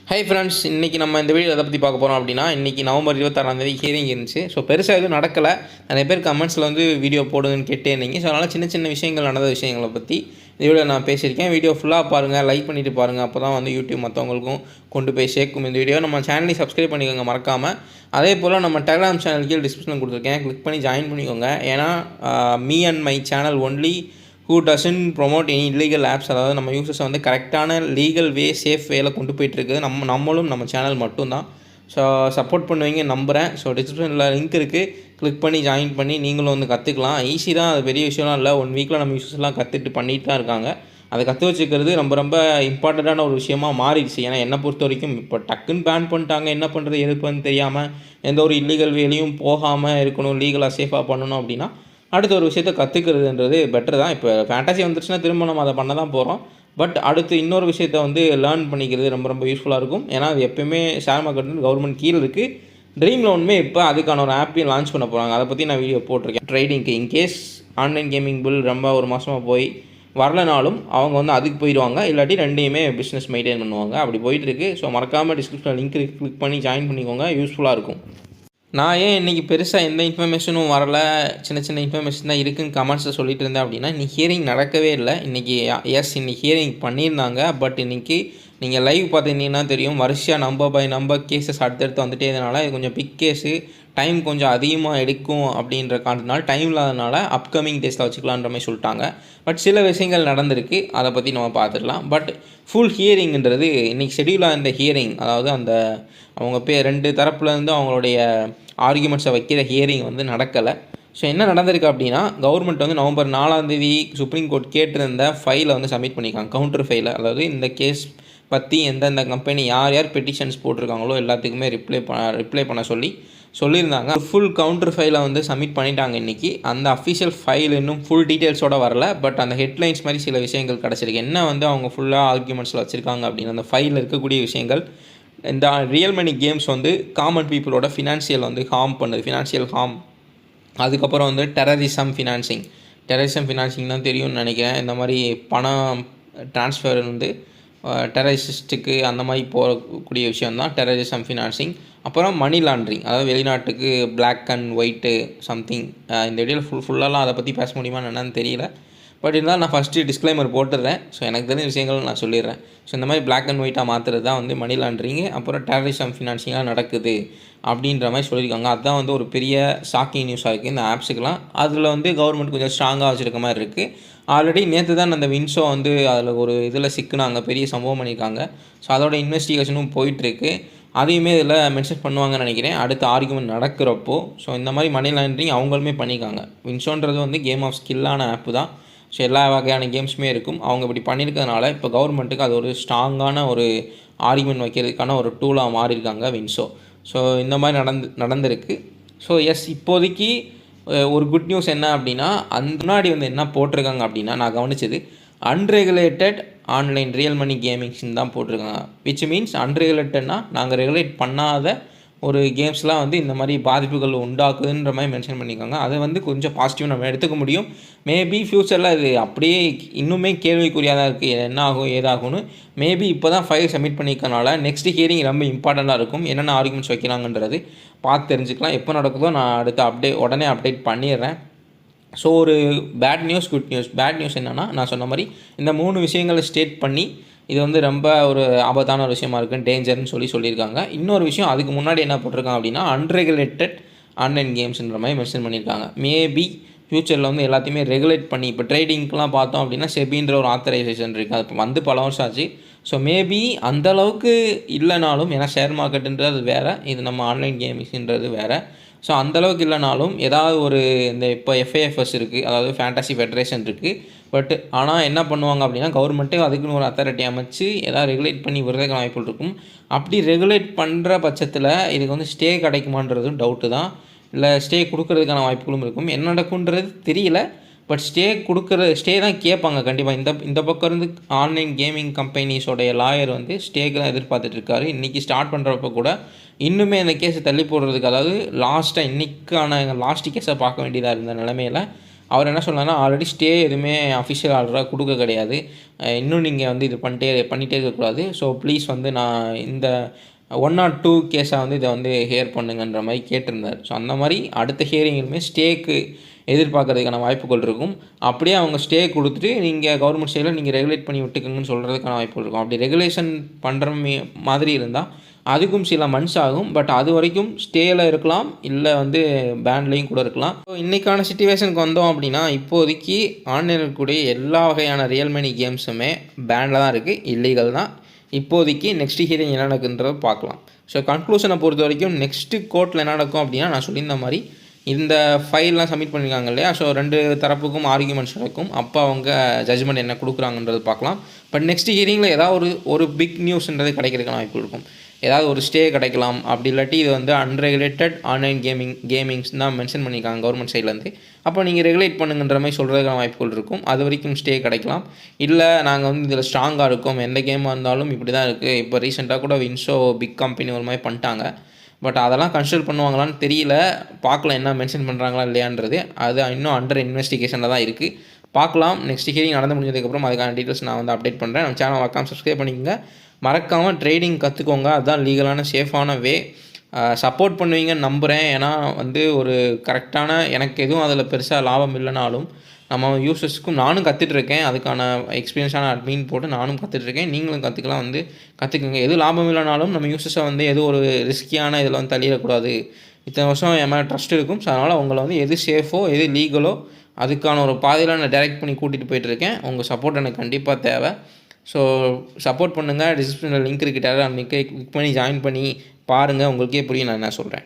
Hi friends, இன்றைக்கி நம்ம இந்த வீடியோ எதை பற்றி பார்க்க போகிறோம் அப்படின்னா, இன்றைக்கி நவம்பர் 26 ஹியரிங் இருந்துச்சு. ஸோ பெருசாக எதுவும் நடக்கலை. நிறைய பேர் கமெண்ட்ஸில் வந்து வீடியோ போடுங்கன்னு கேட்டே இருந்தீங்க. ஸோ அதனால் சின்ன சின்ன விஷயங்கள் நடந்த விஷயங்களை பற்றி இந்த வீடியோ நான் பேசியிருக்கேன். வீடியோ ஃபுல்லாக பாருங்கள், லைக் பண்ணிவிட்டு பாருங்கள். அப்போ தான் வந்து யூடியூப் மற்றவங்களுக்கும் கொண்டு போய் சேர்க்கும். இந்த வீடியோ நம்ம சேனலையும் சப்ஸ்கிரைப் பண்ணிக்கோங்க மறக்காமல். அதே போல் நம்ம டெலிகிராம் சேனல் கீழே டிஸ்கிரிப்ஷன் கொடுத்துருக்கேன், கிளிக் பண்ணி ஜாயின் பண்ணிக்கோங்க. ஏன்னா me and my channel only who doesn't promote any illegal apps, அதாவது நம்ம யூசர்ஸை வந்து கரெக்டான லீகல் வே, சேஃப் வேல கொண்டு போயிட்டுருக்குது. நம்மளும் நம்ம சேனல் மட்டும்தான். ஸோ சப்போர்ட் பண்ணுவீங்க நம்புகிறேன். ஸோ டிஸ்கிரிப்ஷனில் லிங்க் இருக்குது, கிளிக் பண்ணி ஜாயின் பண்ணி நீங்களும் வந்து கற்றுக்கலாம். ஈஸி தான், அது பெரிய விஷயம்லாம் இல்லை. 1 வீக்கில் நம்ம யூசர்ஸ்லாம் கற்றுட்டு பண்ணிட்டு தான் இருக்காங்க. அதை கற்று வச்சுக்கிறது ரொம்ப ரொம்ப இம்பார்ட்டண்ட்டான ஒரு விஷயமா மாறிடுச்சு. ஏன்னா என்னை பொறுத்த வரைக்கும் இப்போ டக்குன்னு பேன் பண்ணிட்டாங்க, என்ன பண்ணுறது எதுக்குன்னு தெரியாமல் எந்த ஒரு இல்லீகல் வேலையும் போகாமல் இருக்கணும், லீகலாக சேஃபாக பண்ணணும் அப்படின்னா அடுத்த ஒரு விஷயத்தை கற்றுக்கிறதுன்றது பெட்டர் தான். இப்போ ஃபேண்டசி வந்துருச்சுன்னா திரும்ப நம்ம அதை பண்ண தான் போகிறோம். பட் அடுத்து இன்னொரு விஷயத்தை வந்து லேர்ன் பண்ணிக்கிறது ரொம்ப ரொம்ப யூஸ்ஃபுல்லாக இருக்கும். ஏன்னா அது எப்போயுமே ஷேர் மார்க்கெட் கவர்மெண்ட் கீழே இருக்குது. ட்ரீம் லோனுமே இப்போ அதுக்கான ஒரு ஆப்பையும் லான்ச் பண்ண போகிறாங்க. அதை பற்றி நான் வீடியோ போட்டிருக்கேன். ட்ரேடிங்க்கு இன்கேஸ் ஆன்லைன் கேமிங் பில் ரொம்ப ஒரு மாதமாக போய் வரலனாலும் அவங்க வந்து அதுக்கு போயிடுவாங்க. இல்லாட்டி ரெண்டையுமே பிஸ்னஸ் மெயின்டைன் பண்ணுவாங்க. அப்படி போயிட்டுருக்கு. ஸோ மறக்காமல் டிஸ்கிரிப்ஷனில் லிங்க் கிளிக் பண்ணி ஜாயின் பண்ணிக்கோங்க, யூஸ்ஃபுல்லாக இருக்கும். நான் ஏன் இன்றைக்கி பெருசாக எந்த இன்ஃபர்மேஷனும் வரல, சின்ன சின்ன இன்ஃபர்மேஷன் தான் இருக்குதுன்னு கமெண்ட்ஸில் சொல்லிட்டு இருந்தேன் அப்படின்னா, இன்றைக்கி ஹியரிங் நடக்கவே இல்லை. இன்றைக்கி இன்றைக்கி ஹியரிங் பண்ணியிருந்தாங்க. பட் இன்றைக்கி நீங்கள் லைவ் பார்த்துருந்தீங்கன்னா தெரியும், வரிசையாக நம்பர் பை நம்பர் கேஸஸ் அடுத்தடுத்து வந்துட்டே இருந்தனால இது கொஞ்சம் பிக் கேஸு, டைம் கொஞ்சம் அதிகமாக எடுக்கும் அப்படின்ற காரணத்தினால, டைம் இல்லாதனால அப்கமிங் டேஸில் வச்சுக்கலான்ற மாதிரி சொல்லிட்டாங்க. பட் சில விஷயங்கள் நடந்திருக்கு, அதை பற்றி நம்ம பார்த்துடலாம். பட் ஃபுல் ஹியரிங்கிறது இன்றைக்கி ஷெடியூலாக இருந்த ஹியரிங், அதாவது அந்த அவங்க 2 தரப்புலேருந்து அவங்களுடைய ஆர்குமெண்ட்ஸை வைக்கிற ஹியரிங் வந்து நடக்கலை. ஸோ என்ன நடந்திருக்கு அப்படின்னா, கவர்மெண்ட் வந்து நவம்பர் 4 சுப்ரீம் கோர்ட் கேட்டிருந்த ஃபைலை வந்து சப்மிட் பண்ணியிருக்காங்க, கவுண்டர் ஃபைலை. அதாவது இந்த கேஸ் பற்றி எந்தெந்த கம்பெனி யார் யார் பெட்டிஷன்ஸ் போட்டிருக்காங்களோ எல்லாத்துக்குமே ரிப்ளை பண்ண சொல்லியிருந்தாங்க. ஃபுல் கவுண்டர் ஃபைலை வந்து சப்மிட் பண்ணிட்டாங்க இன்றைக்கி. அந்த அஃபிஷியல் ஃபைல் இன்னும் ஃபுல் டீட்டெயில்ஸோடு வரல. பட் அந்த ஹெட்லைன்ஸ் மாதிரி சில விஷயங்கள் கிடச்சிருக்கு. என்ன வந்து அவங்க ஃபுல்லாக ஆர்குமெண்ட்ஸில் வச்சுருக்காங்க அப்படின்னு அந்த ஃபைலில் இருக்கக்கூடிய விஷயங்கள், இந்த ரியல் மணி கேம்ஸ் வந்து காமன் பீப்புளோட ஃபினான்ஷியல் வந்து ஹார்ம் பண்ணுது, ஃபினான்ஷியல் ஹார்ம். அதுக்கப்புறம் வந்து டெரரிசம் ஃபினான்சிங் தான் தெரியும்னு நினைக்கிறேன். இந்த மாதிரி பணம் ட்ரான்ஸ்ஃபர் வந்து டெரரிஸ்ட்டுக்கு அந்த மாதிரி போகக்கூடிய விஷயந்தான் டெரரிசம் ஃபினான்சிங். அப்புறம் மணி லாண்ட்ரிங், அதாவது வெளிநாட்டுக்கு பிளாக் அண்ட் ஒயிட்டு சம்திங். இந்த வீடியோவில் ஃபுல்லாலாம் அதை பற்றி பேச முடியுமான்னு என்னன்னு தெரியல. பட் இருந்தாலும் நான் ஃபஸ்ட்டு டிஸ்க்ளைமர் போட்டுடுறேன். ஸோ எனக்கு தெரிஞ்ச விஷயங்கள் நான் சொல்லிடுறேன். ஸோ இந்த மாதிரி பிளாக் அண்ட் ஒயிட்டாக மாற்றுறது தான் வந்து மணி லாண்ட்ரிங்கு, அப்புறம் டெரரிசம் ஃபினான்சிங்காக நடக்குது அப்படின்ற மாதிரி சொல்லியிருக்காங்க. அதுதான் வந்து ஒரு பெரிய ஷாக்கிங் நியூஸாக இருக்குது இந்த ஆப்ஸுக்கெலாம். அதில் வந்து கவர்மெண்ட் கொஞ்சம் ஸ்ட்ராங்காக வச்சுருக்க மாதிரி இருக்குது. ஆல்ரெடி நேற்று தான் அந்த வின்சோ வந்து அதில் ஒரு இதில் சிக்குனாங்க, பெரிய சம்பவம் பண்ணியிருக்காங்க. ஸோ அதோட இன்வெஸ்டிகேஷனும் போயிட்டுருக்கு. அதையுமே இதில் மென்ஷன் பண்ணுவாங்கன்னு நினைக்கிறேன் அடுத்த ஆர்குமெண்ட் நடக்கிறப்போ. ஸோ இந்த மாதிரி மணி லாண்ட்ரிங் அவங்களுமே பண்ணியிருக்காங்க. வின்சோன்றது வந்து கேம் ஆஃப் ஸ்கில்லான ஆப்பு தான். ஸோ எல்லா வகையான கேம்ஸுமே இருக்கும். அவங்க இப்படி பண்ணியிருக்கிறதுனால இப்போ கவர்மெண்ட்டுக்கு அது ஒரு ஸ்ட்ராங்கான ஒரு ஆர்குமெண்ட் வைக்கிறதுக்கான ஒரு டூலாக மாறியிருக்காங்க வின்சோ. ஸோ இந்த மாதிரி நடந்திருக்கு. ஸோ இப்போதைக்கு ஒரு குட் நியூஸ் என்ன அப்படின்னா, முன்னாடி வந்து என்ன போட்டிருக்காங்க அப்படின்னா, நான் கவனிச்சது அன்ரெகுலேட்டட் ஆன்லைன் ரியல் மணி கேமிங்ஸ்ன்னு தான் போட்டிருக்காங்க. விச் மீன்ஸ் அன்ரெகுலேட்டட்னா நாங்கள் ரெகுலேட் பண்ணாத ஒரு கேம்ஸ்லாம் வந்து இந்த மாதிரி பாதிப்புகள் உண்டாக்குதுன்ற மாதிரி மென்ஷன் பண்ணியிருக்காங்க. அதை வந்து கொஞ்சம் பாசிட்டிவ் நம்ம எடுத்துக்க முடியும். மேபி ஃப்யூச்சரில் அது அப்படியே இன்னுமே கேள்விக்குறியாக தான் இருக்குது, என்ன ஆகும் ஏதாகும்னு. மேபி இப்போ தான் ஃபைல் சப்மிட் பண்ணியிருக்கனால நெக்ஸ்ட் ஹியரிங் ரொம்ப இம்பார்ட்டண்ட்டாக இருக்கும். என்னென்ன ஆர்குமெண்ட்ஸ் வைக்கிறாங்கன்றது பார்த்து தெரிஞ்சுக்கலாம். எப்போ நடக்குதோ நான் அடுத்த உடனே அப்டேட் பண்ணிடுறேன். ஸோ ஒரு bad news, good news. Bad news என்னென்னா, நான் சொன்ன மாதிரி இந்த 3 விஷயங்களை ஸ்டேட் பண்ணி இது வந்து ரொம்ப ஒரு ஆபத்தான ஒரு விஷயமா இருக்குன்னு, டேஞ்சர்னு சொல்லியிருக்காங்க. இன்னொரு விஷயம் அதுக்கு முன்னாடி என்ன போட்டிருக்காங்க அப்படின்னா, அன்ரெகுலேட்டட் ஆன்லைன் கேம்ஸ்ன்ற மாதிரி மென்ஷன் பண்ணியிருக்காங்க. மேபி ஃப்யூச்சரில் வந்து எல்லாத்தையுமே ரெகுலேட் பண்ணி, இப்போ ட்ரேடிங்க்கெலாம் பார்த்தோம் அப்படின்னா செபின்ற ஒரு ஆத்தரைசேஷன் இருக்குது, அது வந்து பல வருஷம் ஆச்சு. ஸோ மேபி அந்தளவுக்கு இல்லைனாலும், ஏன்னா ஷேர் மார்க்கெட்டுன்றது வேறு, இது நம்ம ஆன்லைன் கேமிங்ஸ்ன்றது வேறு. ஸோ அந்தளவுக்கு இல்லைனாலும் ஏதாவது ஒரு இந்த இப்போ FAFS இருக்குது, அதாவது ஃபேண்டசி ஃபெடரேஷன் இருக்குது. பட் ஆனால் என்ன பண்ணுவாங்க அப்படின்னா, கவர்மெண்ட்டே அதுக்குன்னு ஒரு அத்தாரிட்டி அமைச்சு எதாவது ரெகுலேட் பண்ணி விடுறதுக்கான வாய்ப்புகள் இருக்கும். அப்படி ரெகுலேட் பண்ணுற பட்சத்தில் இதுக்கு வந்து ஸ்டே கிடைக்குமான்றதும் டவுட்டு தான். இல்லை ஸ்டே கொடுக்கறதுக்கான வாய்ப்புகளும் இருக்கும். என்ன நடக்குன்றது தெரியல. பட் ஸ்டே தான் கேட்பாங்க கண்டிப்பாக. இந்த பக்கம் இருந்து ஆன்லைன் கேமிங் கம்பெனிஸோடைய லாயர் வந்து ஸ்டேக்கு தான் எதிர்பார்த்துட்ருக்காரு. இன்றைக்கி ஸ்டார்ட் பண்ணுறப்ப கூட இன்னுமே இந்த கேஸை தள்ளி போடுறதுக்கு, அதாவது லாஸ்ட்டாக இன்றைக்கான லாஸ்ட் கேஸை பார்க்க வேண்டியதாக இருந்த நிலமையில் அவர் என்ன சொன்னார்னா, ஆல்ரெடி ஸ்டே எதுவுமே அஃபிஷியல் ஆர்டராக கொடுக்க கிடையாது. இன்னும் நீங்கள் வந்து இது பண்ணிகிட்டே இருக்கக்கூடாது. ஸோ ப்ளீஸ் வந்து நான் இந்த 1 or 2 கேஸாக வந்து இதை வந்து ஹியர் பண்ணுங்கன்ற மாதிரி கேட்டிருந்தார். ஸோ அந்த மாதிரி அடுத்த ஹியரிங்கிலுமே ஸ்டேக்கு எதிர்பார்க்கறதுக்கான வாய்ப்புகள் இருக்கும். அப்படியே அவங்க ஸ்டே கொடுத்துட்டு நீங்கள் கவர்மெண்ட் சைடில் நீங்கள் ரெகுலேட் பண்ணி விட்டுக்குங்கன்னு சொல்கிறதுக்கான வாய்ப்புகள் இருக்கும். அப்படி ரெகுலேஷன் பண்ணுற மாதிரி இருந்தால் அதுக்கும் சில மந்த்ஸ் ஆகும். பட் அது வரைக்கும் ஸ்டேயில் இருக்கலாம், இல்லை வந்து பேன்லேயும் கூட இருக்கலாம். ஸோ இன்றைக்கான சிச்சுவேஷனுக்கு வந்தோம் அப்படின்னா, இப்போதைக்கு ஆன்லைனில் இருக்கக்கூடிய எல்லா வகையான ரியல் மணி கேம்ஸுமே பேனில் தான் இருக்குது, இல்லீகல் தான் இப்போதைக்கு. நெக்ஸ்ட் ஹியரிங் என்ன நடக்குன்றதை பார்க்கலாம். ஸோ கன்க்ளூஷனை பொறுத்த வரைக்கும் நெக்ஸ்ட்டு கோர்ட்டில் என்ன நடக்கும் அப்படின்னா, நான் சொல்லியிருந்த மாதிரி இந்த ஃபைல்லாம் சப்மிட் பண்ணியிருக்காங்க இல்லையா, ஸோ 2 தரப்புக்கும் ஆர்கியூமெண்ட்ஸ் நடக்கும். அப்போ அவங்க ஜட்ஜ்மெண்ட் என்ன கொடுக்குறாங்கன்றது பார்க்கலாம். பட் நெக்ஸ்ட் ஹியரிங்கில் ஏதாவது ஒரு பிக் நியூஸ்ன்றது கிடைக்கிறதுக்கான வாய்ப்பு இருக்கும். ஏதாவது ஒரு ஸ்டே கிடைக்கலாம். அப்படி இல்லாட்டி இது வந்து அன்ரெகுலேட்டட் ஆன்லைன் கேமிங்ஸ் தான் மென்ஷன் பண்ணியிருக்காங்க கவர்மெண்ட் சைட்லேருந்து. அப்போ நீங்கள் ரெகுலேட் பண்ணுங்கன்ற மாதிரி சொல்கிறதுக்கான வாய்ப்புகள் இருக்கும். அது வரைக்கும் ஸ்டே கிடைக்கலாம். இல்லை நாங்கள் வந்து இதில் ஸ்ட்ராங்காக இருக்கோம், எந்த கேமாக இருந்தாலும் இப்படி தான் இருக்குது. இப்போ ரீசெண்டாக கூட வின்சோ பிக் கம்பெனி ஒரு மாதிரி பண்ணிட்டாங்க. பட் அதெல்லாம் கன்சிடர் பண்ணுவாங்களான்னு தெரியல. பார்க்கலாம் என்ன மென்ஷன் பண்ணுறாங்களா இல்லையான்றது. அது இன்னும் அண்டர் இன்வெஸ்டிகேஷனில் தான் இருக்குது. பார்க்கலாம். நெக்ஸ்ட் ஹியரிங் நடந்து முடிஞ்சதுக்கப்புறம் அதுக்கான டீட்டெயில்ஸ் நான் வந்து அப்டேட் பண்ணுறேன். நம்ம சேனல் மறக்காமல் சப்ஸ்கிரைப் பண்ணிக்கோங்க. மறக்காமல் ட்ரேடிங் கற்றுக்கோங்க. அதுதான் லீகலான சேஃபான வே. சப்போர்ட் பண்ணுவீங்கன்னு நம்புகிறேன். ஏன்னா வந்து ஒரு கரெக்டான, எனக்கு எதுவும் அதில் பெருசாக லாபம் இல்லைனாலும் நம்ம யூசர்ஸ்க்கும் நானும் கற்றுட்ருக்கேன். அதுக்கான எக்ஸ்பீரியன்ஸான அட்மின் போட்டு நானும் கற்றுட்ருக்கேன். நீங்களும் கற்றுக்கலாம், வந்து கற்றுக்குங்க. எது லாபம் இல்லைனாலும் நம்ம யூசர்ஸை வந்து எது ஒரு ரிஸ்கியான இதில் வந்து தள்ளிடக்கூடாது. இத்தனை வருஷம் என் மேலே ட்ரஸ்ட் இருக்கும். ஸோ அதனால் உங்களை வந்து எது சேஃபோ எது லீகலோ அதுக்கான ஒரு பாதையில் நான் டைரெக்ட் பண்ணி கூட்டிகிட்டு போயிட்டுருக்கேன். உங்கள் சப்போர்ட் எனக்கு கண்டிப்பாக தேவை. ஸோ சப்போர்ட் பண்ணுங்கள். டிஸ்கிரிப்ஷனில் லிங்க் இருக்குது, அந்த லிங்கை கிளிக் பண்ணி ஜாயின் பண்ணி பாருங்கள். உங்களுக்கே புரியும் நான் என்ன சொல்கிறேன்.